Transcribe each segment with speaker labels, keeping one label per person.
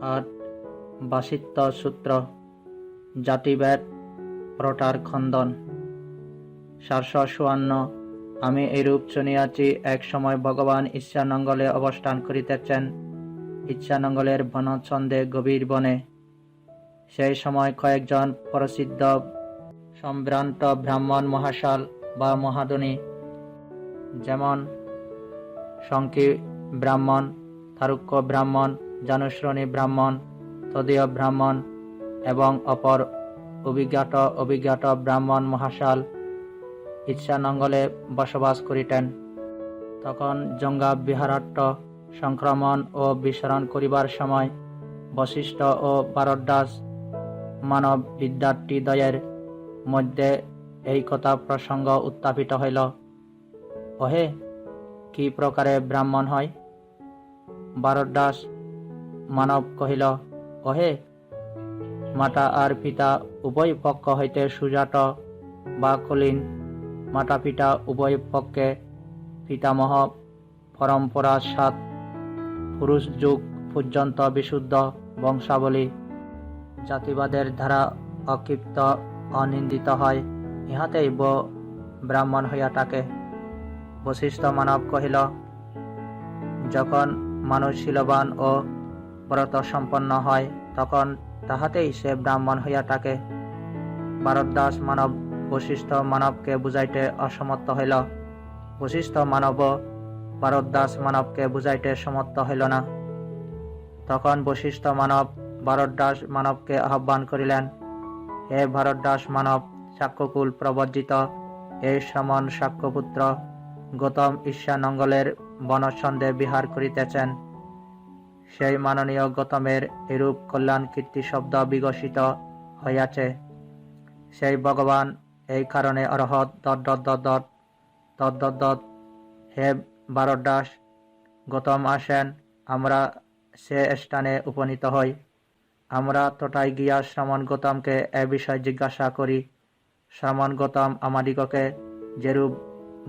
Speaker 1: 8. বাসিত্ব সূত্র, জাতিভেদ প্রটার খণ্ডন। 754। আমি এইরূপ শুনিয়াছি, এক সময় ভগবান ঈশানঙ্গলে অবস্থান করিতেছেন, ঈশানঙ্গলের বনচ্ছন্দে গভীর বনে। সেই সময় কয়েকজন প্রসিদ্ধ সম্ভ্রান্ত ব্রাহ্মণ মহাশাল বা মহাধনী, যেমন শঙ্কি ব্রাহ্মণ, থারুক্য ব্রাহ্মণ, জানুশ্রণী ব্রাহ্মণ, তদীয় ব্রাহ্মণ এবং অপর অভিজ্ঞাত ব্রাহ্মণ মহাশাল ঈশানঙ্গলে বসবাস করিতেন। তখন জঙ্গা বিহারাট্য সংক্রমণ ও বিচরণ করিবার সময় বশিষ্ঠ ও ভারদ্বাজ মানব বিদ্যার্থীদ্বয়ের মধ্যে এই কথা প্রসঙ্গ উত্থাপিত হইল। ওহে, কি প্রকারে ব্রাহ্মণ হয়? ভারদ্বাজ মানব কহিল, ওহে, মাতা আর পিতা উভয় পক্ষ হইতে সুজাত বা কুলীন, মাতা পিতা উভয় পক্ষে পিতামহ পরম্পরা 7 পুরুষ যুগ পর্যন্ত বিশুদ্ধ বংশাবলী, জাতিবাদের দ্বারা অক্ষিপ্ত অনিন্দিত হয়, ইহাতেই ব্রাহ্মণ হইয়া থাকে। বশিষ্ঠ মানব কহিল, যখন মানুষ শীলবান ও ব্রত সম্পন্ন হয়, তখন তাহাতেই সে ব্রাহ্মণ হইয়া থাকে। ভারদ্বাজ মানব বশিষ্ঠ মানবকে বুঝাইতে অসমর্থ হইল। বশিষ্ঠ মানব ভারদ্বাজ মানবকে বুঝাইতে সমর্থ হইল না। তখন বশিষ্ঠ মানব ভারদ্বাজ মানবকে আহ্বান করিলেন, হে ভারদ্বাজ মানব, শাক্যকুল প্রবর্জিত এই শ্রমণ শাক্যপুত্র গৌতম ঈশানঙ্গলের বনচ্ছন্দে বিহার করিতেছেন। সেই মাননীয় গৌতমের এরূপ কল্যাণ কীর্তি শব্দ বিকশিত হইয়াছে। সেই ভগবান এই কারণে অরহৎ হে ভারদ্বাজ, গৌতম আসেন, আমরা সে স্থানে উপনীত হই। আমরা তথায় গিয়া শ্রমণ গৌতমকে এ বিষয় জিজ্ঞাসা করি। শ্রমণ গৌতম আমাদিগকে যেরূপ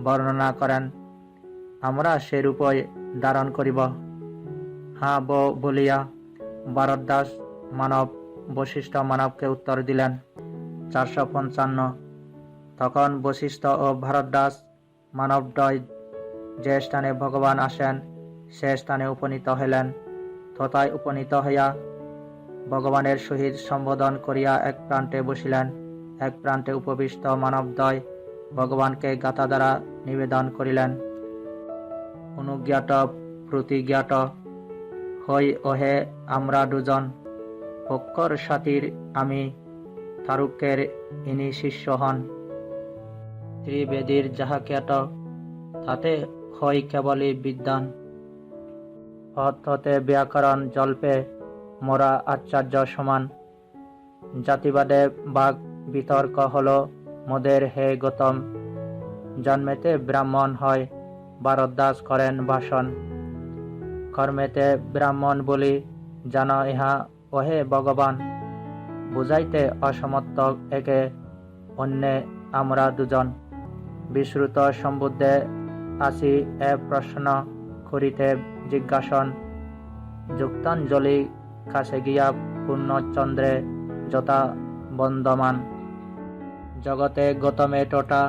Speaker 1: বর্ণনা করেন, আমরা সেরূপই ধারণ করিব। হ্যাঁ বলিয়া ভারদ্বাজ মানব বশিষ্ঠ মানবকে উত্তর দিলেন। 455। তখন বশিষ্ঠ ও ভারদ্বাজ মানবদ্বয় যে স্থানে ভগবান আসেন, সে স্থানে উপনীত হইলেন। তথায় উপনীত হইয়া ভগবানের সহিত সম্বোধন করিয়া এক প্রান্তে বসিলেন। এক প্রান্তে উপবিষ্ট মানবদ্বয় ভগবানকে গাথা দ্বারা নিবেদন করিলেন। অনুজ্ঞাত প্রতিজ্ঞাত হই, ওহে, আমরা দুজন, পক্ষর সাথীর আমি, থারুক্যের ইনি শিষ্য হন। ত্রিবেদীর যাহা খ্যাত, তাতে হই কেবলই বিদ্বান। অর্থতে ব্যাকরণ জল্পে মোরা আচার্য সমান। জাতিবাদে বাক বিতর্ক হল মোদের হে গৌতম। জন্মেতে ব্রাহ্মণ হয়, ভারদ্বাজ করেন ভাষণ। কর্মেতে ব্রাহ্মণ বলি জান ইহা, ওহে ভগবান। বুঝাইতে অসমর্থ একে অন্যে আমরা দুজন। বিশ্রুত সম্বুদ্ধে আসি এ প্রশ্ন করিতে জিজ্ঞাসন। যুক্তাঞ্জলি কাছে গিয়া পূর্ণচন্দ্রে যথা বন্দমান। জগতে গৌতমে টোটা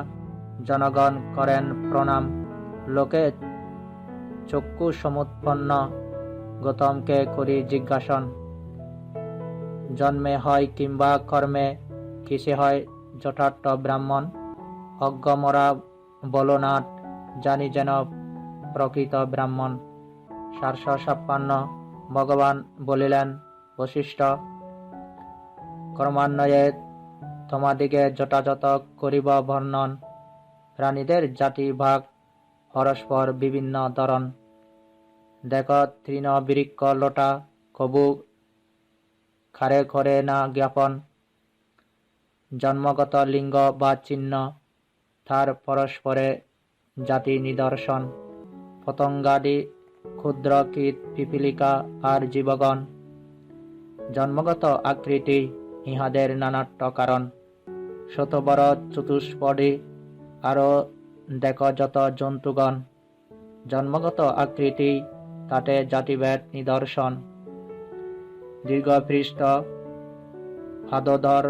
Speaker 1: জনগণ করেন প্রণাম। লোকে চক্ষু সমুৎপন্ন গৌতমকে করি জিজ্ঞাসন। জন্মে হয় কিংবা কর্মে কিসে হয় যথার্থ ব্রাহ্মণ? অজ্ঞমরা বলো না, জানি যেন প্রকৃত ব্রাহ্মণ। 756। ভগবান বলিলেন, বশিষ্ঠ, ক্রমান্বয়ে তোমাদিগে যথাযথ করিব বর্ণন। প্রাণীদের জাতি ভাগ পরস্পর বিভিন্ন ধরন। দেখ, তৃণ বৃক্ষ লোটা কবু খারে করে না জ্ঞাপন। জন্মগত লিঙ্গ বা চিহ্ন, তার পরস্পরে জাতি নিদর্শন। পতঙ্গাদি, ক্ষুদ্র কীট, পিপীলিকা আর জীবগণ, জন্মগত আকৃতি, ইহাদের নানাত্ব কারণ। শত বড় চতুষ্পদী, আরো দেখ যত জন্তুগণ, জন্মগত আকৃতি, তাতে জাতিভেদ নিদর্শন। দীর্ঘপৃষ্ঠ আদধর।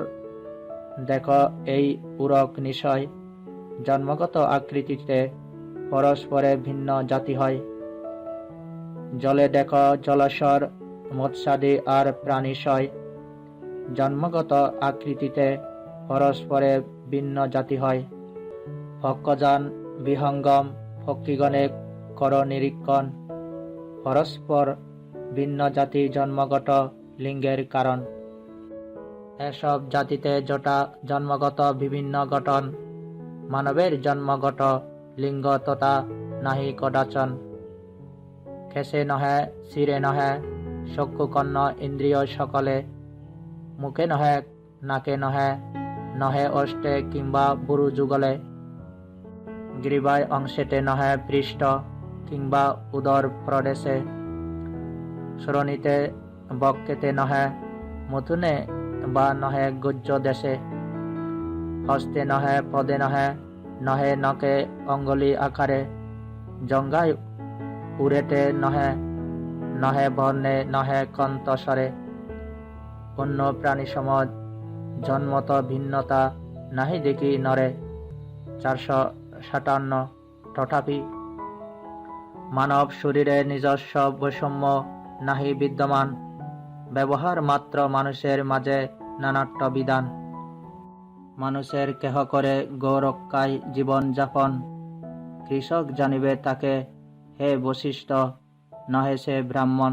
Speaker 1: দেখো এই উরক নিশয় জন্মগত আকৃতিতে পরস্পরে ভিন্ন জাতি হয়। জলে দেখো জলস্বর মৎস্যাদি আর প্রাণীশয় জন্মগত আকৃতিতে পরস্পরে ভিন্ন জাতি হয়। ভক্ষযান বিহঙ্গম পক্ষীগণে কর নিরীক্ষণ, পরস্পর ভিন্ন জাতি জন্মগত লিঙ্গের কারণ। এসব জাতিতে জটা জন্মগত বিভিন্ন গঠন, মানবের জন্মগত লিঙ্গ তথা নাহি কদাচন। খেসে নহে শিরে নহে চক্ষুকর্ণ ইন্দ্রিয় সকলে, মুখে নহে নাকে নহে নহে অষ্টে কিংবা বুরু যুগলে। গ্রীবায় অংশেতে নহে পৃষ্ঠ কিংবা উদর প্রদেশে, শ্রোণীতে বক্ষেতে নহে মথুনে বা নহে গুজ্জ দেশে। হস্তে নহে পদে নহে নহে নকে অঙ্গুলি আকারে, জঙ্ঘায় উরেতে নহে নহে বর্ণে নহে কন্তস্বরে। অন্য প্রাণী সমাজ জন্মত ভিন্নতা নাহি দেখি নরে। 457। তথাপি মানব শরীরে নিজস্ব বৈষম্য নাহি বিদ্যমান, ব্যবহার মাত্র মানুষের মাঝে নানাত্ব বিধান। মানুষের কেহ করে গৌরক্ষায় জীবন যাপন, কৃষক জানিবে তাকে হে বশিষ্ঠ, নহে সে ব্রাহ্মণ।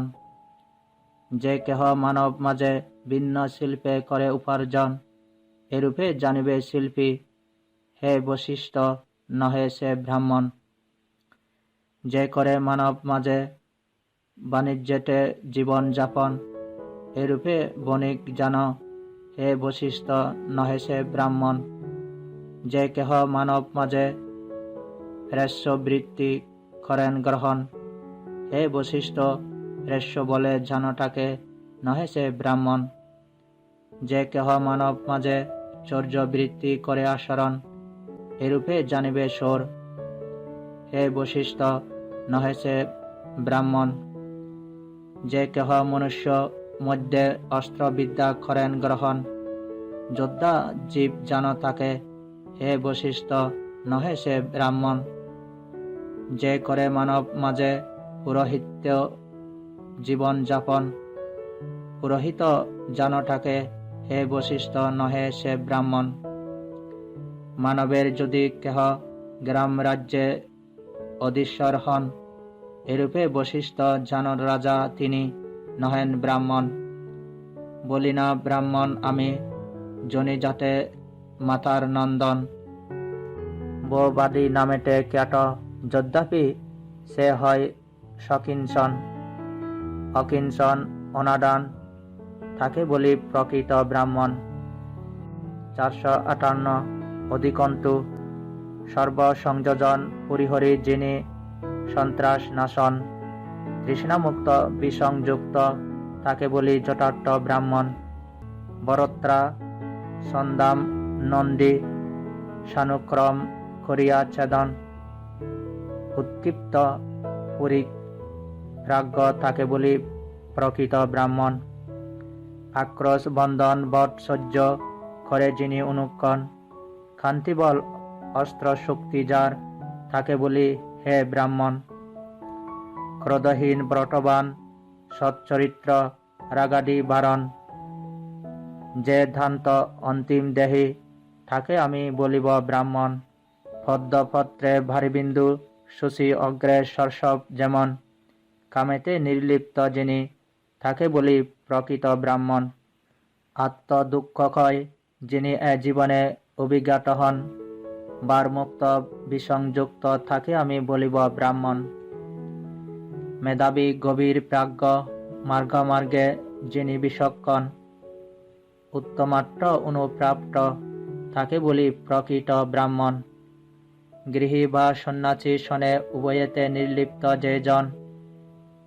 Speaker 1: যে কেহ মানব মাঝে ভিন্ন শিল্পে করে উপার্জন, এরূপে জানিবে শিল্পী, হে বশিষ্ঠ, নহে সে ব্রাহ্মণ। যে করে মানব মাঝে বাণিজ্যেতে জীবন যাপন, এরূপে বণিক জান, হে বশিষ্ঠ, নহে সে ব্রাহ্মণ। যে কেহ মানব মাঝে রেস্যবৃত্তি করেন গ্রহণ, হে বশিষ্ঠ, রেস্য বলে জানটাকে, নহে সে ব্রাহ্মণ। যে কেহ মানব মাঝে চর্যবৃত্তি করে আচরণ, এরূপে জানিবে সোর, হে বশিষ্ঠ, নহে সে ব্রাহ্মণ। যে কেহ মনুষ্য মধ্যে অস্ত্রবিদ্যা করেন গ্রহণ, যোদ্ধা জীব জান তাকে, হে বশিষ্ঠ, নহে সে ব্রাহ্মণ। যে করে মানব মাঝে পুরোহিত্য জীবন যাপন, পুরোহিত জানটাকে, হে বশিষ্ঠ, নহে সে ব্রাহ্মণ। মানবের যদি কেহ গ্রাম রাজ্যে অধীশ্বর হন, এরূপে বশিষ্ঠ জান রাজা তিনি, নহেন ব্রাহ্মণ। বলি না ব্রাহ্মণ আমি, জনি যাতে মাতার নন্দন। বৌবাদী নামেতে খ্যাত, যদ্যপি সে হয় সকিঞ্চন। অকিঞ্চন অনাদান, তাকে বলি প্রকৃত ব্রাহ্মণ। 458। অধিকন্তু সর্বসংযোজন পরিহরি যিনি সন্ত্রাস নাশন, তৃষ্ণামুক্ত বিসংযুক্ত, তাকে বলি যথার্থ ব্রাহ্মণ। বরত্রা সন্দাম নন্দী সানুক্রম করিয়া ছেদন, উৎক্ষিপ্ত পুরিক প্রাজ্ঞ, তাকে বলি প্রকৃত ব্রাহ্মণ। আক্রোশ বন্ধন বট সহ্য করে যিনি অনুক্ষণ, কান্তিবল অস্ত্র শক্তি যার, তাকে বলি হে ব্রাহ্মণ। ক্রোধহীন ব্রতবান সচ্চরিত্র রাগাদি বারণ, যে ধ্যান্ত অন্তিম দেহি, তাকে আমি বলিব ব্রাহ্মণ। পদ্মপত্রে ভারিবিন্দু শশী অগ্রে সর্ষব যেমন, কামেতে নির্লিপ্ত যিনি, তাকে বলি প্রকৃত ব্রাহ্মণ। আত্ম দুঃখক্ষয় যিনি এ জীবনে অভিজ্ঞাত হন, বারমুক্ত বিসংযুক্ত, তাকে আমি বলিব ব্রাহ্মণ। মেধাবী গভীর প্রাজ্ঞ মার্গে যিনি বিচক্ষণ, উত্তমার্থ অনুপ্রাপ্ত, তাকে বলি প্রকৃত ব্রাহ্মণ। গৃহী বা সন্ন্যাসী শনে উভয়েতে নির্লিপ্ত যে জন,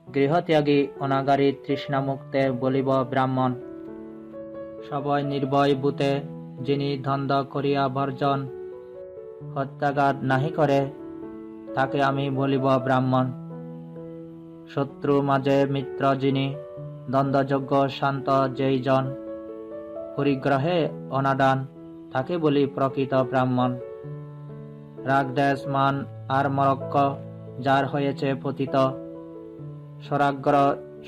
Speaker 1: গৃহত্যাগী অনাগারী তৃষ্ণামুক্তে বলিব ব্রাহ্মণ। সবই নির্ভয় ভূতে যিনি দ্বন্দ্ব করিয়া বর্জন, হত্যাঘাত নাহি করে, তাকে আমি বলিব ব্রাহ্মণ। শত্রু মাঝে মিত্র যিনি, দ্বন্দ্বযোগ্য শান্ত যেই জন, পরিগ্রহে অনাদান, তাকে বলি প্রকৃত ব্রাহ্মণ। রাগ দেশ মান আর মরক্ক যার হয়েছে পতিত, স্বরাগ্র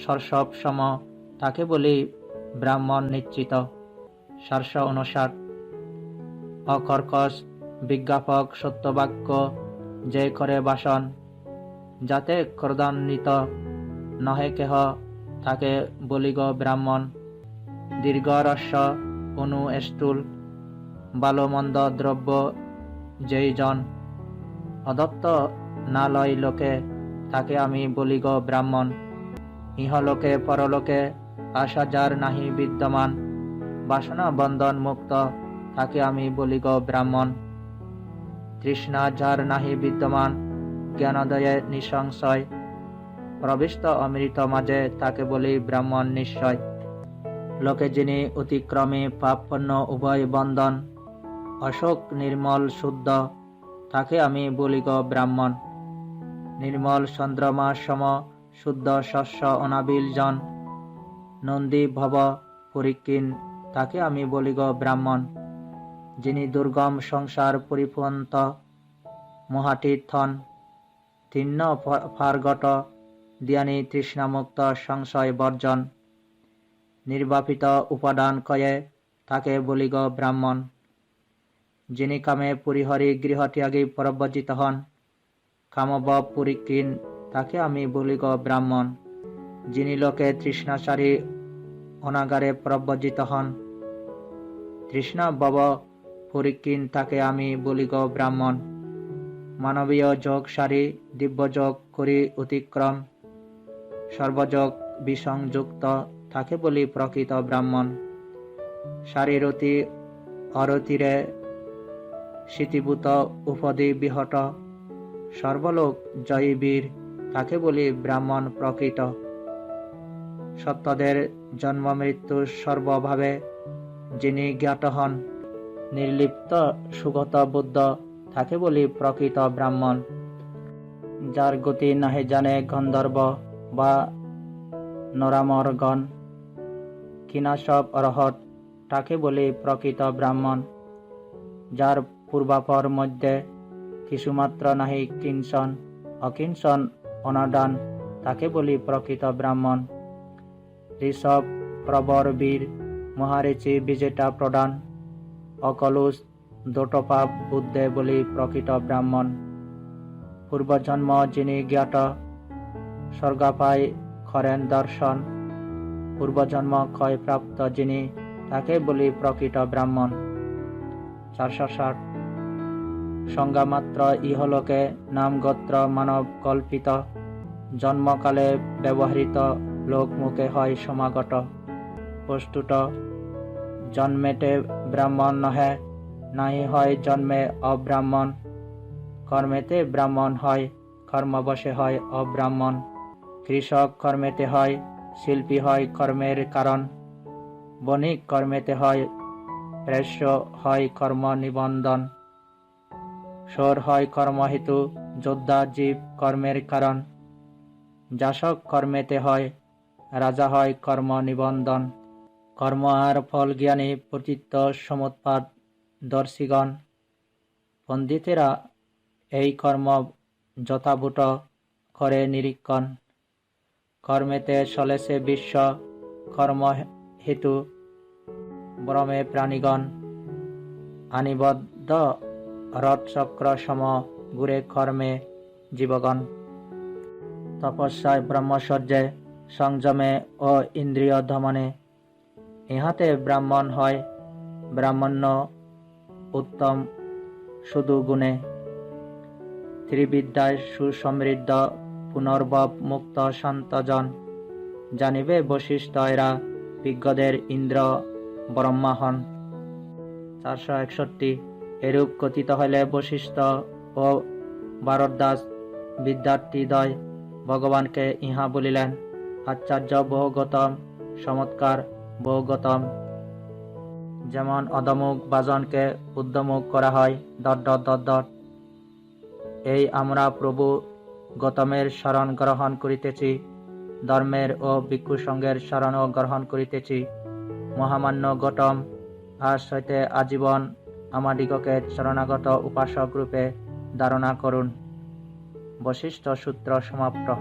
Speaker 1: সর্ষব সম, তাকে বলি ব্রাহ্মণ নিশ্চিত। 459। অকর্কশ বিজ্ঞাপক সত্যবাক্য যে করে বাসন, যাতে ক্রোধান্বিত নহে কেহ, তাকে বলিগ ব্রাহ্মণ। দীর্ঘ রস্য অনু স্থূল ভালো মন্দ দ্রব্য যেই জন, অদত্ত না লয় লোকে, তাকে আমি বলিগ ব্রাহ্মণ। ইহলোকে পরলোকে আশা যার নাহি বিদ্যমান, বাসনা বন্ধন মুক্ত, তাকে আমি বলিগ ব্রাহ্মণ। তৃষ্ণা যার নাহি বিদ্যমান, জ্ঞানোদয়ে নিঃসংশয়, প্রবিষ্ট অমৃত মাঝে, তাকে বলি ব্রাহ্মণ নিশ্চয়। লোকে যিনি অতিক্রমে পাপপন্ন উভয় বন্ধন, অশোক নির্মল শুদ্ধ, তাকে আমি বলিগ ব্রাহ্মণ। নির্মল চন্দ্রমা সম শুদ্ধ শস্য অনাবিল জন, নন্দী ভব পরিকীন, তাকে আমি বলিগ ব্রাহ্মণ। যিনি দুর্গম সংসার পরিপন্ত মহাতীর্থন, তিন্ন ফার্গট দিয়ানি তৃষ্ণামুক্ত সংশয় বর্জন, নির্বাপিত উপাদান কয়ে, তাকে বলিগ ব্রাহ্মণ। যিনি কামে পরিহরি গৃহত্যাগী পরবর্জিত হন, কামব পরিকীন, তাকে আমি বলিগ ব্রাহ্মণ। যিনি লোকে তৃষ্ণাচারী অনাগারে প্রব্রজিত হন, তৃষ্ণা বব পরিকীন, তাকে আমি বলিগ ব্রাহ্মণ। মানবীয় যোগ সারি দিব্যযোগ করি অতিক্রম, সর্বযোগ বিসংযুক্ত, তাকে বলি প্রকৃত ব্রাহ্মণ। শারীরতি অরতিরে শীতিভূত উপদি বিহট, সর্বলোক জয়ী বীর, তাকে বলি ব্রাহ্মণ প্রকৃত। সত্যদের জন্ম মৃত্যু সর্বভাবে যিনি জ্ঞাত হন, নির্লিপ্ত সুগত বুদ্ধ, তাকে বলি প্রকৃত ব্রাহ্মণ। যার গতি নাহে জানে গন্ধর্ব বা নরামরগণ, কিনা সব অরহত, তাকে বলি প্রকৃত ব্রাহ্মণ। যার পূর্বাপর মধ্যে কিছুমাত্র নাহি কিঞ্চন, অকিঞ্চন অনাদান, তাকে বলি প্রকৃত ব্রাহ্মণ। ঋষভ প্রবর বীর মহারিচি বিজেতা প্রদান, অকলুষ দোটপা বুদ্ধে বলি প্রকৃত ব্রাহ্মণ। পূর্বজন্ম যিনি জ্ঞাত, স্বর্গাপায় করেন দর্শন, পূর্বজন্ম ক্ষয় প্রাপ্ত যিনি, তাকে বলি প্রকৃত ব্রাহ্মণ। 460। সংজ্ঞামাত্র ইহলোকে নাম গোত্র মানব কল্পিত, জন্মকালে ব্যবহৃত লোক মুখে হয় সমাগত। বস্তুত জন্মেতে ব্রাহ্মণ নহে, নাহি হয় জন্মে অব্রাহ্মণ। কর্মেতে ব্রাহ্মণ হয়, কর্মবশে হয় অব্রাহ্মণ। কৃষক কর্মেতে হয়, শিল্পী হয় কর্মের কারণ। বণিক কর্মেতে হয়, প্রেষ্য হয় কর্ম নিবন্ধন। শোর হয় কর্মহেতু, যোদ্ধা জীব কর্মের কারণ। যাশক কর্মেতে হয়, রাজা হয় কর্ম নিবন্ধন। কর্ম আর ফল জ্ঞানী পতিত সমুৎপাদ দর্শিগণ, পণ্ডিতেরা এই কর্ম যথাভূত করে নিরীক্ষণ। কর্মেতে চলেছে বিশ্ব, কর্ম হেতু ভ্রমে প্রাণীগণ। আনিবদ্ধ রথচক্র সম ঘুরে কর্মে জীবগণ। তপস্যায় ব্রহ্মচর্যে সংযমে ও ইন্দ্রিয় দমনে, ইহাতে ব্রাহ্মণ হয় ব্রাহ্মণ্য উত্তম শুধু গুণে। ত্রিবিদ্যায় সুসমৃদ্ধ পুনর্ভব মুক্ত শান্তজন, জানিবে বশিষ্ঠ এরা বিজ্ঞদের ইন্দ্র ব্রহ্মা হন। 461। এরূপ কথিত হইলে বশিষ্ঠ ও ভারদ্বাজ বিদ্যার্থীদ্বয় ভগবানকে ইহা বলিলেন, আচার্য বহু গৌতম, চমৎকার বহু গৌতম। যেমন অধমুখ বাজনকে উদ্ধমুখ করা হয়, দর। এই আমরা প্রভু গৌতমের শরণ গ্রহণ করিতেছি, ধর্মের ও ভিক্ষু সঙ্গের শরণ গ্রহণ করিতেছি। মহামান্য গৌতম, আজ হইতে আজীবন আমাদিগকে শরণাগত উপাসক রূপে ধারণা করুন। বশিষ্ঠ সূত্র সমাপ্ত।